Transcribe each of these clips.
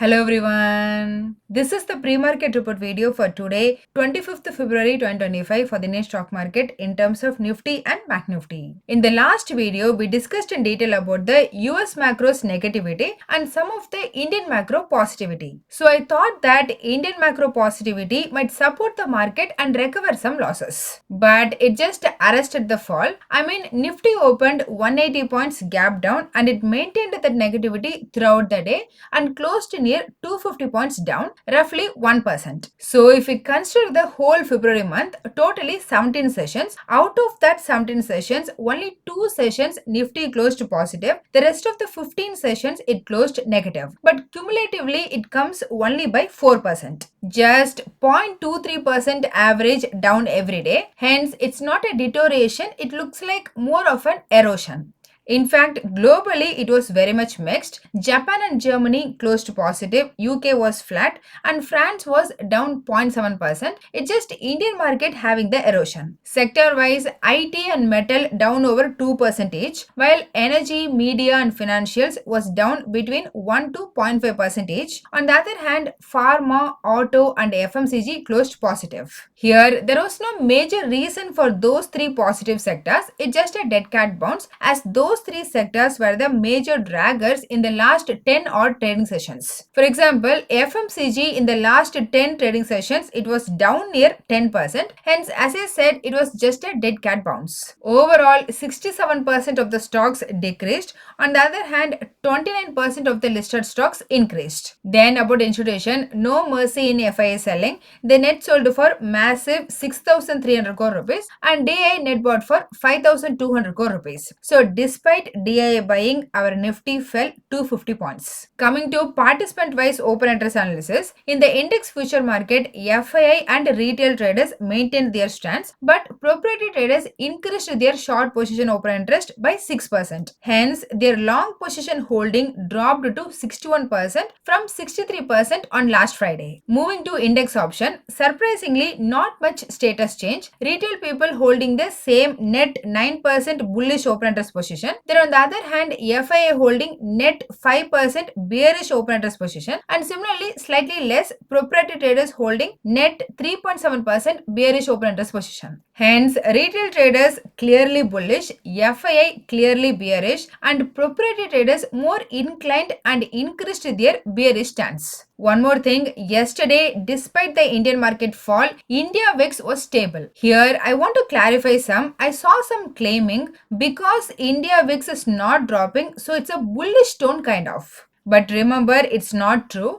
Hello everyone. This is the pre-market report video for today, 25th February 2025 for the Indian stock market in terms of Nifty and Bank Nifty. In the last video, we discussed in detail about the US macro's negativity and some of the Indian macro positivity. So I thought that Indian macro positivity might support the market and recover some losses. But it just arrested the fall. Nifty opened 180 points gap down and it maintained that negativity throughout the day and closed near 250 points down, roughly 1%. So if we consider the whole February month, totally 17 sessions, out of that 17 sessions, only 2 sessions Nifty closed positive. The rest of the 15 sessions it closed negative. But cumulatively it comes only by 4%. Just 0.23% average down every day. Hence, it's not a deterioration, it looks like more of an erosion. In fact, globally it was very much mixed. Japan and Germany closed positive, UK was flat and France was down 0.7%. It's just Indian market having the erosion. Sector wise, IT and metal down over 2% each, while energy, media and financials was down between 1 to 0.5% each. On the other hand, pharma, auto and FMCG closed positive. Here, there was no major reason for those three positive sectors. It's just a dead cat bounce as those three sectors were the major draggers in the last 10 odd trading sessions. For example, FMCG in the last 10 trading sessions, it was down near 10%. Hence, as I said, it was just a dead cat bounce. Overall, 67% of the stocks decreased. On the other hand, 29% of the listed stocks increased. Then about institution, no mercy in FIA selling. They net sold for massive 6,300 crore rupees and DI net bought for 5,200 crore rupees. So despite DIA buying, our Nifty fell 250 points. Coming to participant-wise open interest analysis, in the index future market, FII and retail traders maintained their stance, but proprietary traders increased their short position open interest by 6%. Hence, their long position holding dropped to 61% from 63% on last Friday. Moving to index option, surprisingly, not much status change. Retail people holding the same net 9% bullish open interest position. Then on the other hand, FIA holding net 5% bearish open interest position and similarly slightly less proprietary traders holding net 3.7% bearish open interest position. Hence, retail traders clearly bullish, FII clearly bearish and proprietary traders more inclined and increased their bearish stance. One more thing, yesterday despite the Indian market fall, India VIX was stable. Here I want to clarify some. I saw some claiming because India VIX is not dropping, so it's a bullish tone kind of. But remember, it's not true.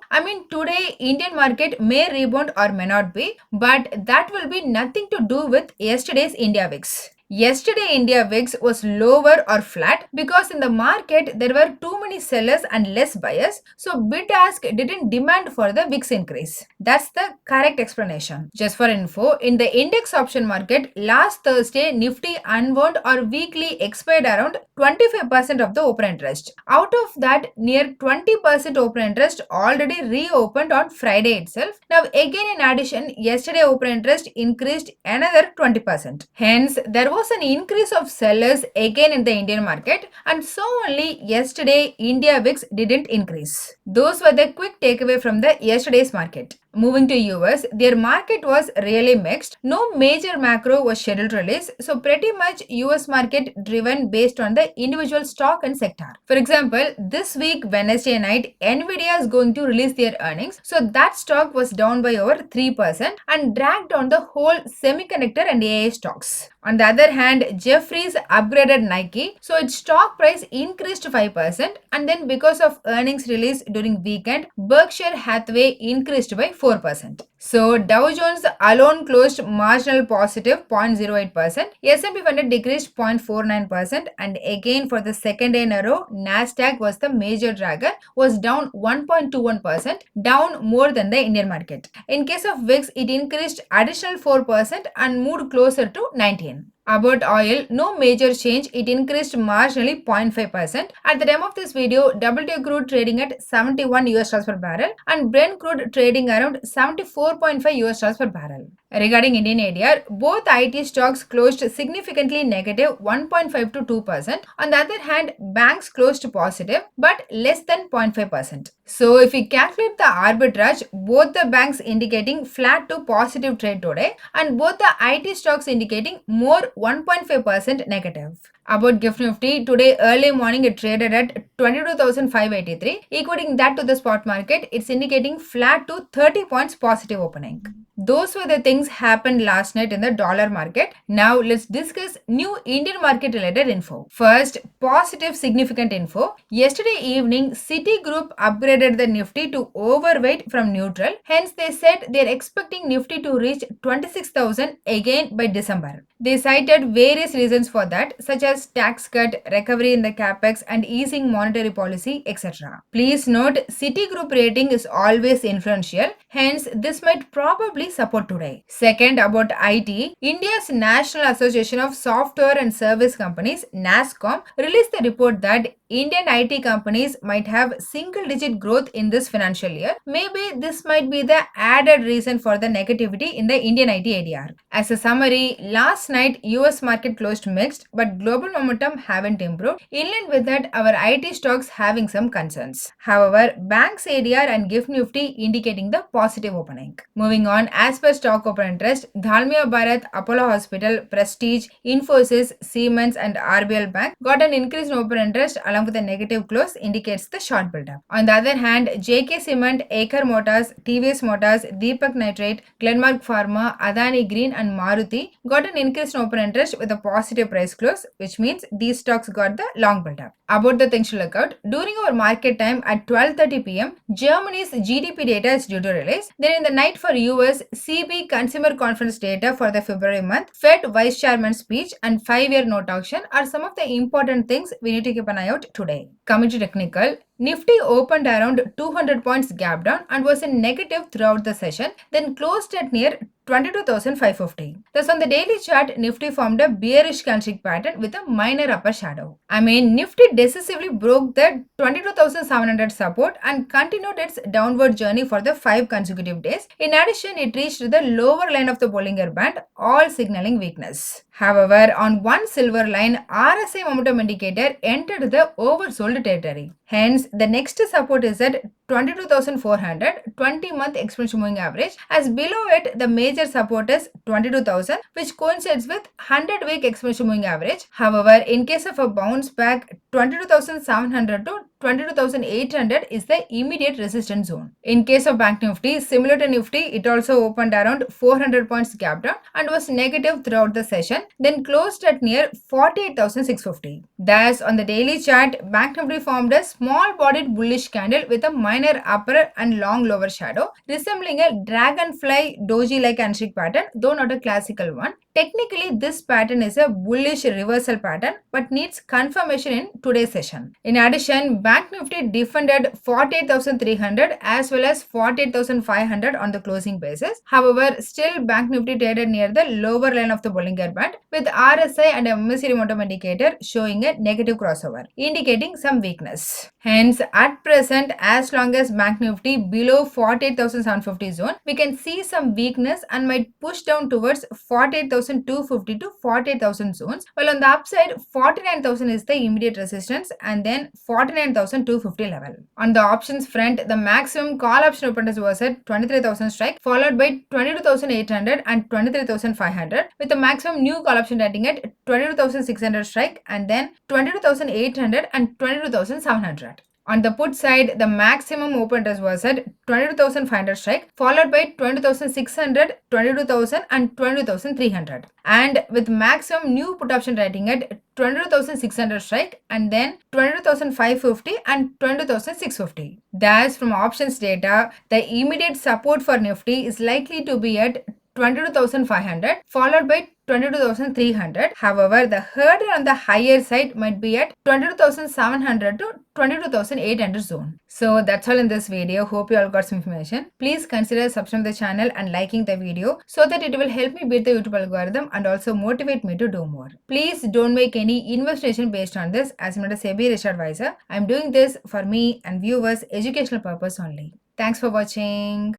Today Indian market may rebound or may not be, but that will be nothing to do with yesterday's India VIX. Yesterday India VIX was lower or flat because in the market there were too many sellers and less buyers, so bid ask didn't demand for the VIX increase. That's the correct explanation. Just for info, in the index option market last Thursday Nifty unwound or weekly expired around 25% of the open interest. Out of that, near 20% open interest already reopened on Friday itself. Now again in addition, yesterday open interest increased another 20%. Hence, there was an increase of sellers again in the Indian market and so only yesterday India VIX didn't increase. Those were the quick takeaway from the yesterday's market. Moving to US, their market was really mixed. No major macro was scheduled release, so pretty much US market driven based on the individual stock and sector. For example, this week Wednesday night, Nvidia is going to release their earnings, so that stock was down by over 3% and dragged down the whole semiconductor and AI stocks. On the other hand, Jeffries upgraded Nike, so its stock price increased 5% and then because of earnings release during weekend, Berkshire Hathaway increased by 4%. So Dow Jones alone closed marginal positive 0.08%, S&P 500 decreased 0.49% and again for the second day in a row, Nasdaq was the major dragger, was down 1.21%, down more than the Indian market. In case of VIX, it increased additional 4% and moved closer to 19. About oil, no major change. It increased marginally 0.5%. At the time of this video, WTI crude trading at 71 US dollars per barrel and Brent crude trading around 74.5 US dollars per barrel. Regarding Indian ADR, both IT stocks closed significantly negative 1.5 to 2%. On the other hand, banks closed positive but less than 0.5%. So if we calculate the arbitrage, both the banks indicating flat to positive trade today and both the IT stocks indicating more 1.5% negative. About Gift Nifty, today early morning it traded at 22,583. Equating that to the spot market, it's indicating flat to 30 points positive opening. Those were the things happened last night in the dollar market. Now let's discuss new Indian market related info. First, positive significant info. Yesterday evening, Citigroup upgraded the Nifty to overweight from neutral. Hence, they said they're expecting Nifty to reach 26,000 again by December. They cited various reasons for that, such as tax cut, recovery in the capex, and easing monetary policy, etc. Please note, Citigroup rating is always influential. Hence, this might probably support today. Second, about IT, India's National Association of Software and Service Companies, NASSCOM, released the report that Indian IT companies might have single-digit growth in this financial year. Maybe this might be the added reason for the negativity in the Indian IT ADR. As a summary, last night US market closed mixed, but global momentum haven't improved. In line with that, our IT stocks having some concerns. However, banks ADR and Gift Nifty indicating the positive opening. Moving on, as per stock open interest, Dalmia Bharat, Apollo Hospital, Prestige, Infosys, Siemens and RBL Bank got an increase in open interest along with a negative close indicates the short build-up. On the other hand, JK Cement, Aker Motors, TVS Motors, Deepak Nitrite, Glenmark Pharma, Adani Green and Maruti got an increase in open interest with a positive price close, which means these stocks got the long build-up. About the things to look out, during our market time at 12:30 p.m., Germany's GDP data is due to release. Then in the night for US, CB Consumer Confidence data for the February month, Fed Vice Chairman speech and 5-year note auction are some of the important things we need to keep an eye out today. Coming to technical, Nifty opened around 200 points gap down and was in negative throughout the session, then closed at near 22,550. Thus on the daily chart, Nifty formed a bearish candlestick pattern with a minor upper shadow. Nifty decisively broke the 22,700 support and continued its downward journey for the 5 consecutive days. In addition, it reached the lower line of the Bollinger Band, all signaling weakness. However, on one silver line, RSI momentum indicator entered the oversold territory. Hence, the next support is at 22,400 20-month exponential moving average, as below it the major support is 22,000, which coincides with 100-week exponential moving average. However, in case of a bounce back, 22,700 to 22,800 is the immediate resistance zone. In case of Bank Nifty, similar to Nifty, it also opened around 400 points gap down and was negative throughout the session, then closed at near 48,650. Thus, on the daily chart, Bank Nifty formed a small-bodied bullish candle with a minor upper and long lower shadow, resembling a dragonfly doji-like candlestick pattern, though not a classical one. Technically, this pattern is a bullish reversal pattern but needs confirmation in today's session. In addition, Bank Nifty defended 48,300 as well as 48,500 on the closing basis. However, still Bank Nifty traded near the lower line of the Bollinger Band with RSI and MACD momentum indicator showing a negative crossover, indicating some weakness. Hence, at present, as long as Bank Nifty below 48,750 zone, we can see some weakness and might push down towards 48,250 to 48,000 zones, while on the upside 49,000 is the immediate resistance and then 49,250 level. On the options front, the maximum call option open was at 23,000 strike, followed by 22,800 and 23,500, with a maximum new call option rating at 22,600 strike and then 22,800 and 22,700. On the put side, the maximum open interest was at 22,500 strike, followed by 20,600, 22,000 and 22,300. And with maximum new put option rating at 22,600 strike and then 22,550 and 22,650. Thus, from options data, the immediate support for Nifty is likely to be at 22,500 followed by 22,300. However, the hurdle on the higher side might be at 22,700 to 22,800 zone. So that's all in this video. Hope you all got some information. Please consider subscribing to the channel and liking the video so that it will help me beat the YouTube algorithm and also motivate me to do more. Please don't make any investigation based on this, as I'm not a SEBI registered advisor. I'm doing this for me and viewers' educational purpose only. Thanks for watching.